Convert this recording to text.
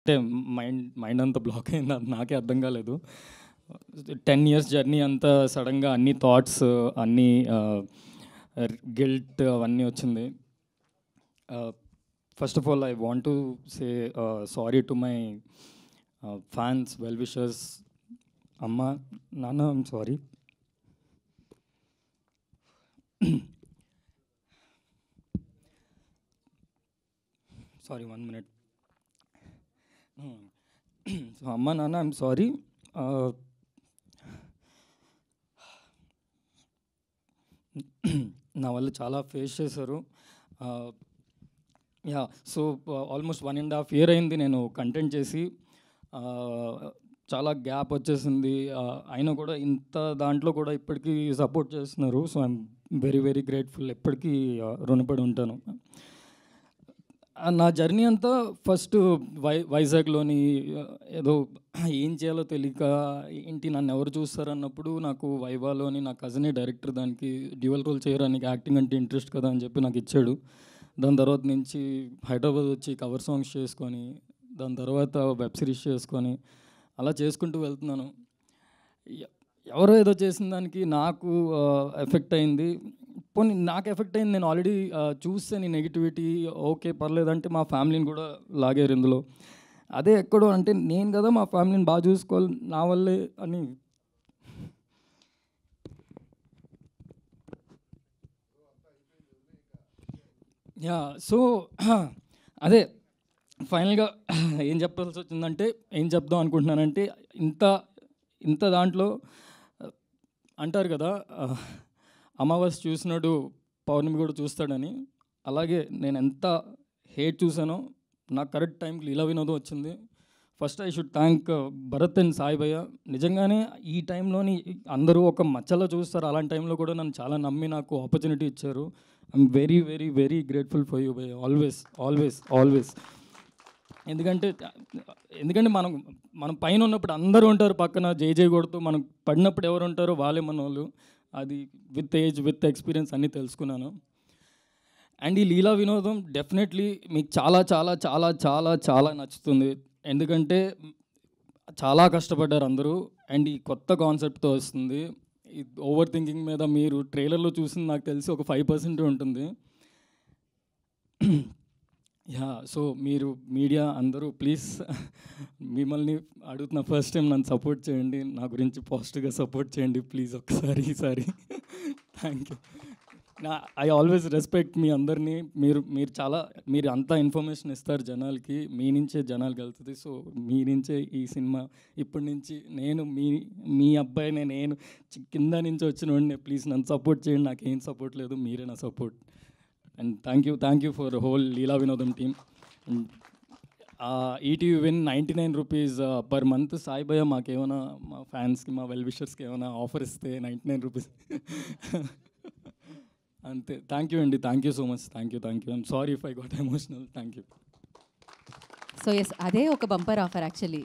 అంటే మైండ్ అంతా బ్లాక్ అయింది. అది నాకే అర్థం కాలేదు. 10 ఇయర్స్ జర్నీ అంతా సడన్గా అన్ని థాట్స్, అన్నీ గిల్ట్ అవన్నీ వచ్చింది. First of all I want to say sorry to my fans, well wishers. అమ్మ, నాన్న, I'm sorry. Sorry, 1 minute. So అమ్మ, నాన్న, ఐమ్ సారీ. నా వల్ల చాలా ఫేస్ చేశారు. యా, సో ఆల్మోస్ట్ 1.5 year అయింది నేను కంటెంట్ చేసి. చాలా గ్యాప్ వచ్చేసింది. అయినా కూడా ఇంత దాంట్లో కూడా ఇప్పటికీ సపోర్ట్ చేస్తున్నారు. So I'm very very grateful. ఎప్పటికీ రుణపడి ఉంటాను. నా జర్నీ అంతా ఫస్ట్ వైజాగ్లోని ఏదో ఏం చేయాలో తెలియక, ఏంటి నన్ను ఎవరు చూస్తారు అన్నప్పుడు నాకు వైవాలోని నా కజినే డైరెక్టర్ దానికి డ్యూయల్ రోల్ చేయడానికి, యాక్టింగ్ అంటే ఇంట్రెస్ట్ కదా అని చెప్పి నాకు ఇచ్చాడు. దాని తర్వాత నుంచి హైదరాబాద్ వచ్చి కవర్ సాంగ్స్ చేసుకొని, దాని తర్వాత వెబ్ సిరీస్ చేసుకొని అలా చేసుకుంటూ వెళ్తున్నాను. ఎవరో ఏదో చేసిన దానికి నాకు ఎఫెక్ట్ అయింది. పోనీ నాకు ఎఫెక్ట్ అయింది, నేను ఆల్రెడీ చూసాను ఈ నెగిటివిటీ. ఓకే, పర్లేదంటే మా ఫ్యామిలీని కూడా లాగారు ఇందులో. అదే ఎక్కడో అంటే నేను కదా మా ఫ్యామిలీని బాగా చూసుకోవాలి నా వల్లే అని. యా, సో అదే ఫైనల్గా ఏం చెప్పాల్సి వచ్చిందంటే, ఏం చెప్దాం అనుకుంటున్నానంటే, ఇంత ఇంత దాంట్లో అంటారు కదా, అమావాస్య చూసినాడు పౌర్ణమి కూడా చూస్తాడని. అలాగే నేను ఎంత హేట్ చూసానో నాకు కరెక్ట్ టైంకి లీలా వినోదం వచ్చింది. First I should thank Bharat and Sai భయ్య. నిజంగానే ఈ టైంలోని అందరూ ఒక మచ్చలో చూస్తారు, అలాంటి టైంలో కూడా నన్ను చాలా నమ్మి నాకు ఆపర్చునిటీ ఇచ్చారు. I'm very very very grateful for you భయ్య, ఆల్వేస్ ఆల్వేస్ ఆల్వేస్. ఎందుకంటే మనం పైన ఉన్నప్పుడు అందరూ ఉంటారు పక్కన జై జై కొడుతూ, మనం పడినప్పుడు ఎవరు ఉంటారో వాళ్ళే మన వాళ్ళు. అది విత్ ఏజ్, విత్ ఎక్స్పీరియన్స్ అన్నీ తెలుసుకున్నాను. అండ్ ఈ లీలా వినోదం డెఫినెట్లీ మీకు చాలా చాలా చాలా చాలా చాలా నచ్చుతుంది. ఎందుకంటే చాలా కష్టపడ్డారు అందరూ. అండ్ ఈ కొత్త కాన్సెప్ట్తో వస్తుంది. ఈ ఓవర్ థింకింగ్ మీద మీరు ట్రైలర్లో చూసింది నాకు తెలిసి ఒక 5% ఉంటుంది. యా, సో మీరు మీడియా అందరూ ప్లీజ్, మిమ్మల్ని అడుగుతున్న ఫస్ట్ టైం నన్ను సపోర్ట్ చేయండి, నా గురించి పాజిటివ్గా సపోర్ట్ చేయండి ప్లీజ్ ఒకసారి, ఈసారి. Thank you. I always respect మీ అందరినీ. మీరు అంతా ఇన్ఫర్మేషన్ ఇస్తారు జనాలకి, మీ నుంచే జనాలకి వెళ్తుంది. సో మీ నుంచే ఈ సినిమా ఇప్పటి నుంచి నేను మీ అబ్బాయినే, నేను కింద నుంచి వచ్చిన వాడిని. ప్లీజ్ నన్ను సపోర్ట్ చేయండి, నాకేం సపోర్ట్ లేదు, మీరే నా support. And thank you for whole Leela Vinodam team. And ETV win 99 rupees per month. Sai భయ్య మాకేమైనా, మా ఫ్యాన్స్కి, మా వెల్ విషర్స్కి ఏమైనా ఆఫర్ ఇస్తే 99 రూపీస్ అంతే. థ్యాంక్ యూ అండి, thank you so much. Thank you. I'm sorry if I got emotional. Thank you. So yes, అదే ఒక బంపర్ ఆఫర్ యాక్చువల్లీ.